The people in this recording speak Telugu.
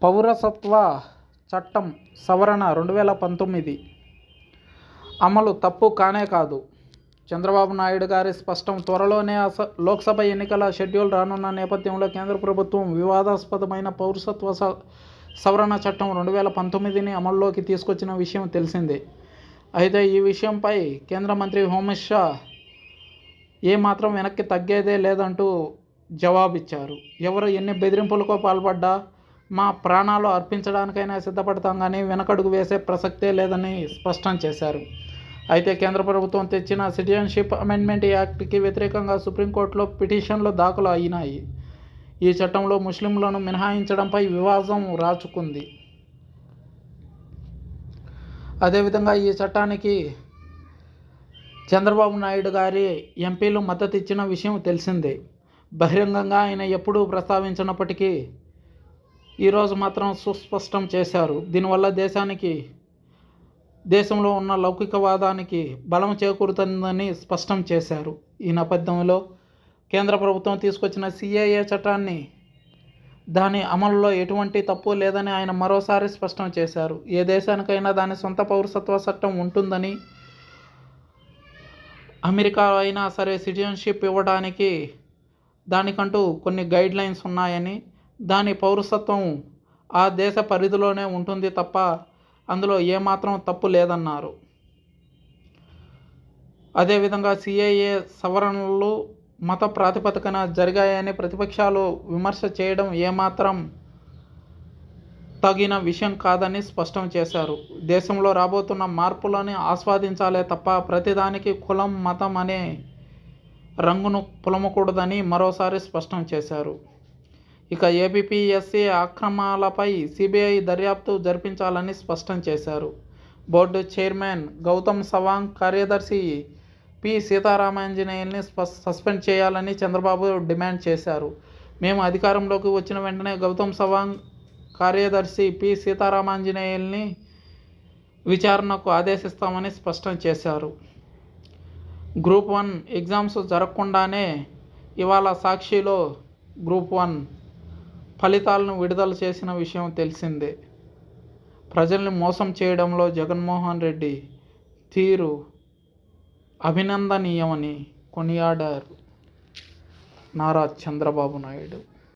పౌరసత్వ చట్టం సవరణ 2019 అమలు తప్పు కానే కాదు. చంద్రబాబు నాయుడు గారి స్పష్టం. త్వరలోనే లోక్సభ ఎన్నికల షెడ్యూల్ రానున్న నేపథ్యంలో కేంద్ర ప్రభుత్వం వివాదాస్పదమైన పౌరసత్వ సవరణ చట్టం 2019ని అమల్లోకి తీసుకొచ్చిన విషయం తెలిసిందే. అయితే ఈ విషయంపై కేంద్ర మంత్రి అమిత్ షా ఏమాత్రం వెనక్కి తగ్గేదే లేదంటూ జవాబిచ్చారు. ఎవరు ఎన్ని బెదిరింపులకు పాల్పడ్డా మా ప్రాణాలు అర్పించడానికైనా సిద్ధపడతాం కానీ వెనకడుగు వేసే ప్రసక్తే లేదని స్పష్టం చేశారు. అయితే కేంద్ర ప్రభుత్వం తెచ్చిన సిటిజన్షిప్ అమెండ్మెంట్ యాక్ట్కి వ్యతిరేకంగా సుప్రీంకోర్టులో పిటిషన్లు దాఖలు అయినాయి. ఈ చట్టంలో ముస్లింలను మినహాయించడంపై వివాదం రాచుకుంది. అదేవిధంగా ఈ చట్టానికి చంద్రబాబు నాయుడు గారి ఎంపీలు మద్దతు ఇచ్చిన విషయం తెలిసిందే. బహిరంగంగా ఆయన ఎప్పుడూ ప్రస్తావించినప్పటికీ ఈరోజు మాత్రం సుస్పష్టం చేశారు. దీనివల్ల దేశంలో ఉన్న లౌకికవాదానికి బలం చేకూరుతుందని స్పష్టం చేశారు. ఈ నేపథ్యంలో కేంద్ర ప్రభుత్వం తీసుకొచ్చిన సిఏఏ చట్టాన్ని దాని అమలులో ఎటువంటి తప్పు లేదని ఆయన మరోసారి స్పష్టం చేశారు. ఏ దేశానికైనా దాని సొంత పౌరసత్వ చట్టం ఉంటుందని, అమెరికా అయినా సరే సిటిజన్షిప్ ఇవ్వడానికి దానికంటూ కొన్ని గైడ్ లైన్స్ ఉన్నాయని, దాని పౌరసత్వం ఆ దేశ పరిధిలోనే ఉంటుంది తప్ప అందులో ఏమాత్రం తప్పు లేదన్నారు. అదేవిధంగా సిఏఏ సవరణలు మత ప్రాతిపదికన జరిగాయని ప్రతిపక్షాలు విమర్శ చేయడం ఏమాత్రం తగిన విషయం కాదని స్పష్టం చేశారు. దేశంలో రాబోతున్న మార్పులని ఆస్వాదించాలే తప్ప ప్రతిదానికి కులం, మతం అనే రంగును పులమకూడదని మరోసారి స్పష్టం చేశారు. ఇక ఏపీపీఎస్సీ అక్రమాలపై సిబిఐ దర్యాప్తు జరిపించాలని స్పష్టం చేశారు. బోర్డు చైర్మన్ గౌతమ్ సవాంగ్, కార్యదర్శి పి సీతారామాంజనేయుల్ని సస్పెండ్ చేయాలని చంద్రబాబు డిమాండ్ చేశారు. మేము అధికారంలోకి వచ్చిన వెంటనే గౌతమ్ సవాంగ్, కార్యదర్శి పి సీతారామాంజనేయుల్ని విచారణకు ఆదేశిస్తామని స్పష్టం చేశారు. గ్రూప్ 1 ఎగ్జామ్స్ జరగకుండానే ఇవాళ సాక్షిలో గ్రూప్ 1 ఫలితాలను విడుదల చేసిన విషయం తెలిసిందే. ప్రజల్ని మోసం చేయడంలో జగన్మోహన్ రెడ్డి తీరు అభినందనీయమని కొనియాడారు నారా చంద్రబాబు నాయుడు.